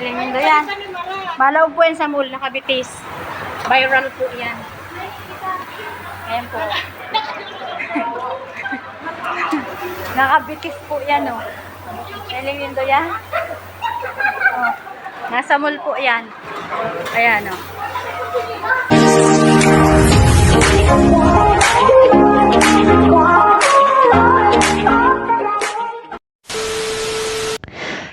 Lindo yan. Malaw po yan sa mall, nakabitis. Viral po yan. Ayan po. Nakabitis po yan, oh. Lindo yan. Oh. Nasa mall po yan. Ayan, oh.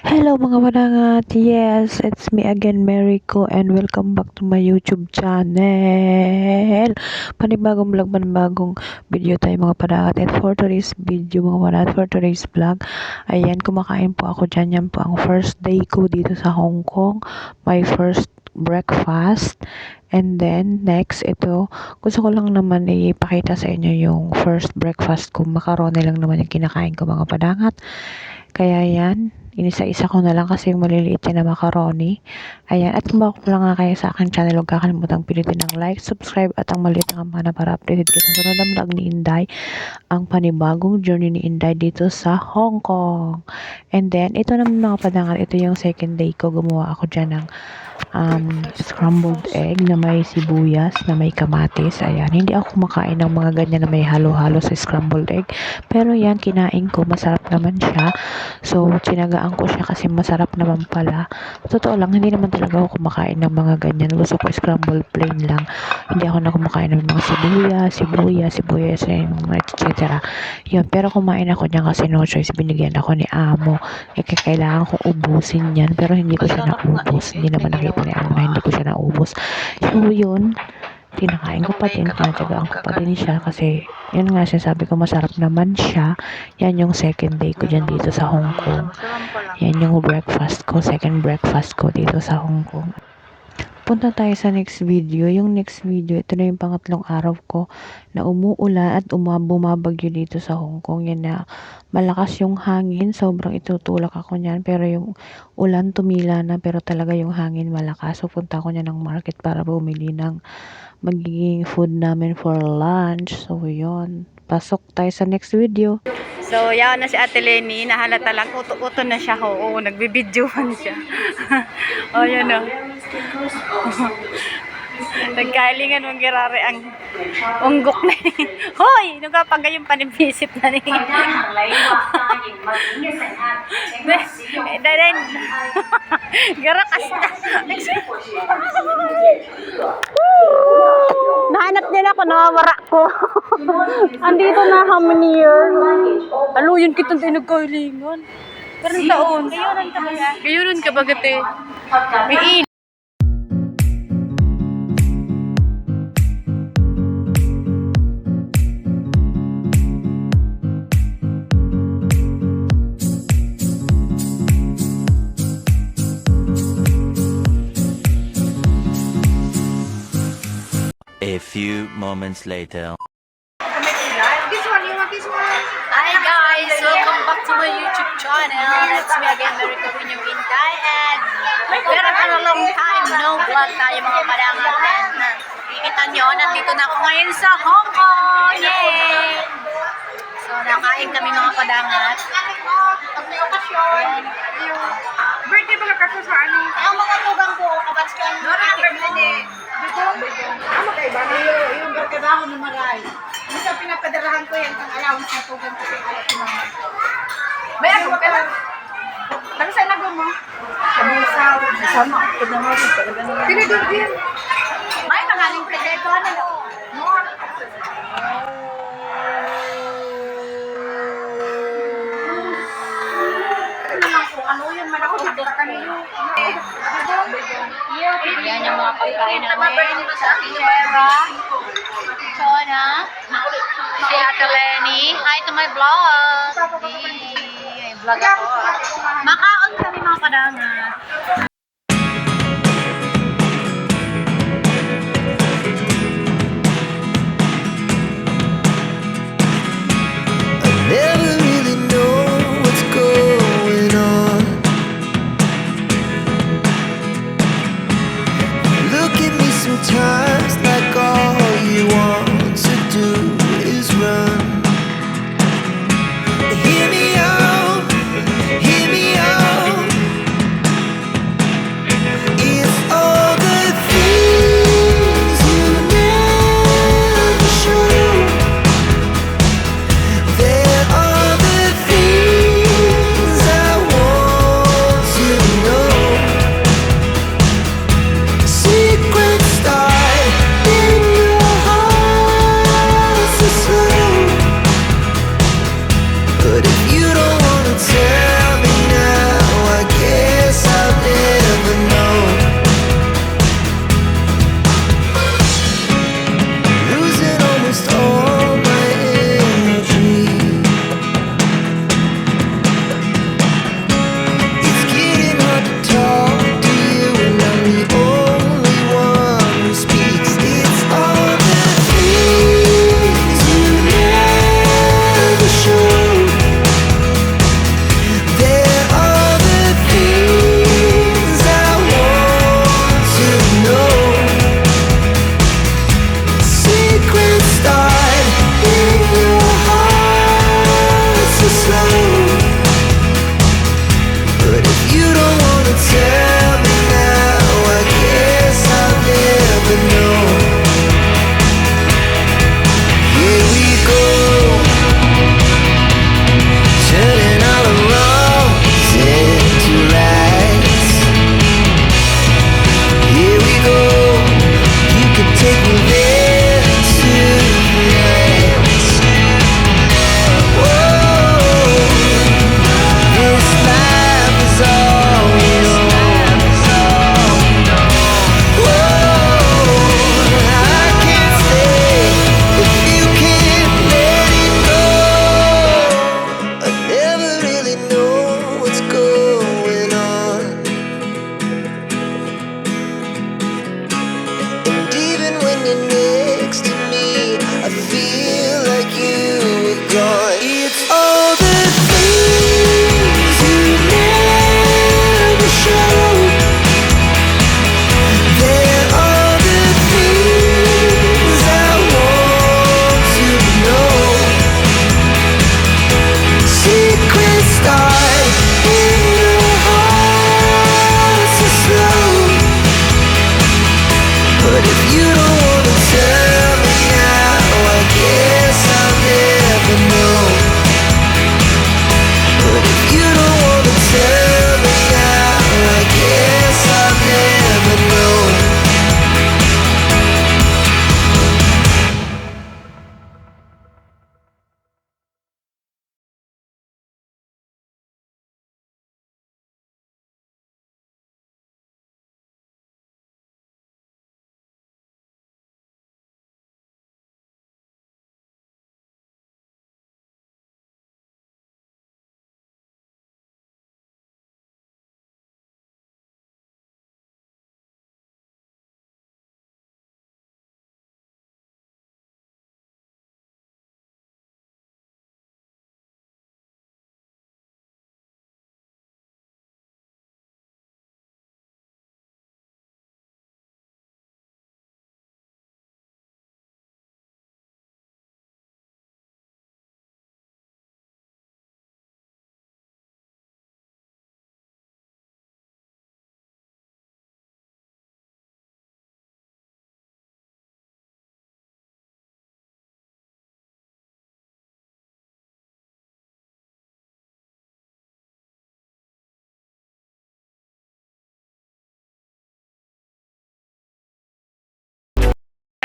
Hello mga panangat, yes, it's me again, Marico, and welcome back to my YouTube channel. Panibagong vlog, panibagong video tayo mga panangat. And for today's video mga panangat, for today's vlog, ayan, kumakain po ako dyan. Yan po ang first day ko dito sa Hong Kong, my first breakfast. And then, next, ito, gusto ko lang naman ipakita sa inyo yung first breakfast ko. Macaroni lang naman yung kinakain ko mga panangat. Kaya yan, inisa-isa ko na lang kasi yung maliliit na macaroni. Ayan, at kung bago lang nga kayo sa aking channel, huwag kakalimutang pilitin ng like, subscribe at ang maliit na kampana para updated ka sa sunod na vlog ni Inday, ang panibagong journey ni Inday dito sa Hong Kong. And then, ito naman mga padangan, ito yung second day ko. Gumawa ako dyan ng scrambled egg na may sibuyas, na may kamatis. Ayan, hindi ako kumakain ng mga ganyan na may halo-halo sa scrambled egg. Pero yan, kinain ko, masarap naman siya. So, tinagaan ko siya kasi masarap naman pala. Totoo lang, hindi naman talaga ako kumakain ng mga ganyan. Gusto ko scrambled plain lang. Hindi ako na kumakain ng mga sibuyas, etc. Yun, pero kumain ako niyan kasi no choice, binigyan ako ni Amo. Kailangan kong ubusin yan, pero hindi ko siya naubos. Hindi naman nakita ni Amo na hindi ko siya naubos. So, yun, tinakain ko pa din, tinatagaan ko pa din siya kasi yun nga sabi ko, masarap naman siya. Yan yung second day ko dyan dito sa Hong Kong. Yan yung breakfast ko, second breakfast ko dito sa Hong Kong. Punta tayo sa next video. Yung next video, ito na yung pangatlong araw ko na umuulan at bumabagyo dito sa Hong Kong. Yan na malakas yung hangin. Sobrang itutulak ako niyan. Pero yung ulan tumila na, pero talaga yung hangin malakas. So punta ako niyan ng market para bumili ng magiging food namin for lunch. So yun. Pasok tayo sa next video. So, yan na si Ate Lenny. Nahalata lang. Uto-uto na siya. Oo, nagbibidyohan siya. O, yan o. Nagkahilingan mong girari ang unggok na eh. Hoy! Nagkapagay yung panibisit na ni. Then, garakas na. Nahanap nila ako, nawawara ko. Andito na how many years? Alo, yun kitang nagkahilingan. Parang taon. Kayunan ka bagat eh. May A few moments later. This one, you want this one? Hi guys, welcome back to my YouTube channel. It's me again, Marico with you Inday, and been a long time no vlog tayo mga padangan. Kikita nyo, nandito na ako ngayon sa Hong Kong. Yay! So, nakain kami mga padangat. Pag may okasyon, birthday ba ka sa ano? Ang mga tugang ko, kabats ka. Birthday. Ano kayo ba? Yung barkadaho na maray. Minsan pinapadarahan ko yan ang allowance na tugang kasi alat ko naman. May ako pero kami saan nagawin mo? Kamusaw. Sama ako naman. Pinagigil. May magaling proyekto na lang. Ano yun man ako dito kanino. Yan yung mga pagkain namin. Shera, Chona, si Ate Lenny. Hi to my vlog. Ay, vlog ako. Makaon kami mga padangat. Never really know what's going on. Look at me sometimes like all you want to do is run. Hear me out, hear me out.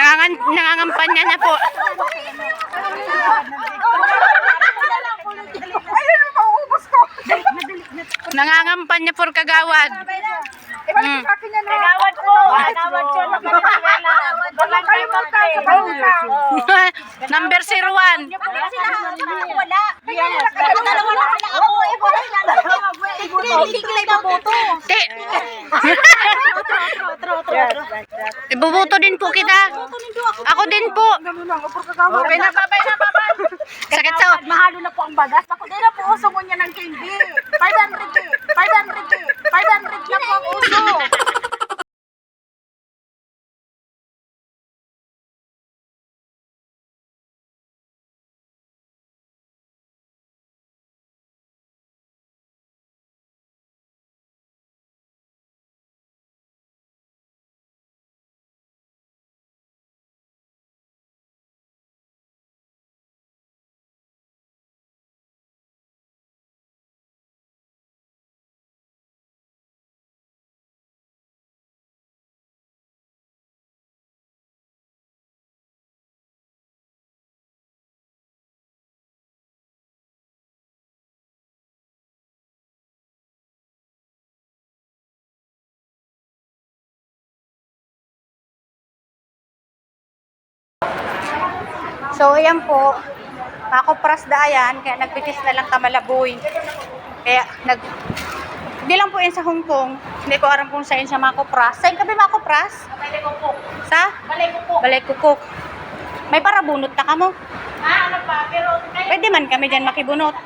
Nangangampanya na po. Nangangampanya for kagawad. Kagawad ko. Kagawad ko na Venezuela. Walang kayo Number 01. Wala. Dalawa na sila ako. Tigil na boto. Te. Ibubuto din po kita. Ako din po. Okay na, babay na, babay. Sakit sa... Mahalo na po ang bagas. Ako din na po uso mo niya ng candy. 500 eh. 500 eh. 500 na po ang uso. So, ayan po. Makopras da ayan. Kaya nagpitis na lang kamalaboy. Kaya, hindi lang po yan sa Hong Kong. Hindi ko alam kung saan siya makopras. Saan ka ba makopras? Balay ko po. Sa? Balay ko po. Balay Kukuk. May parabunot na ka mo. Ano pa? Pero Pwede man kami dyan makibunot.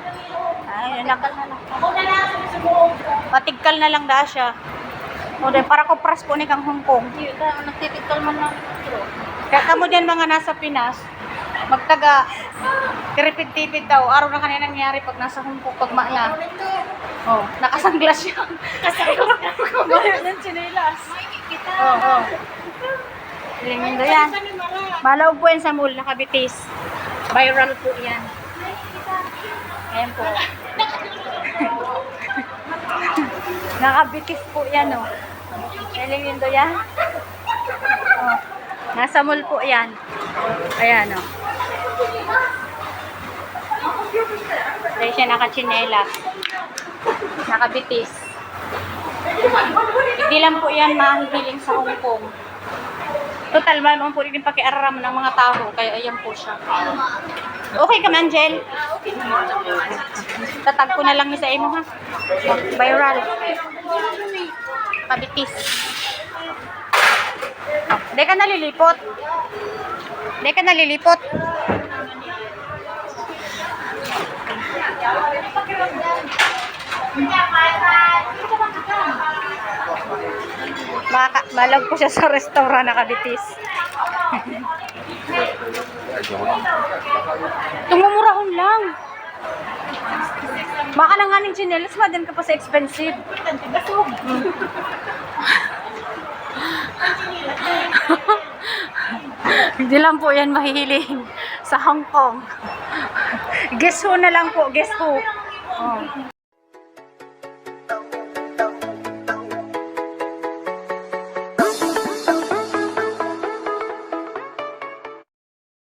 Ay, ako na lang sa subuong ko. patigkal na lang da siya. O, dahil para kopras po ni kang Hong Kong. Nagtitikal man lang. Kaya kamo dyan mga nasa Pinas, magtaga, tiripid-tipid daw. Araw na kanina nangyari pag nasa Hong Kong, pag maana. Oh, nakasanglas siya. Gawin ng chinelas. Oo, oo. Lindo yan. Malaw po yan sa mall, nakabitis. Viral po yan. Ayan po. Nakabitis po yan, oh. Lindo yan. Oh. Nasa mall po yan. Ayan, oh. Dahil siya nakachinelas. Nakabitis. Hindi lang po yan mahihiling sa Hong Kong. Total, naman po rin pakiararam ng mga tao. Kaya ayan po siya. Okay ka, Angel? Tatag ko na lang ni sa imo, ha? Viral. Kabitis. Hindi ka nalilipot. Hindi ka nalilipot. Malag po siya sa restaurant na kabitis. Tumumurahon lang. Baka lang nga ng chinelas, madam ka pa sa expensive. Hindi lang po yan mahihiling sa Hong Kong. Guess who na lang po, guess who. Oh.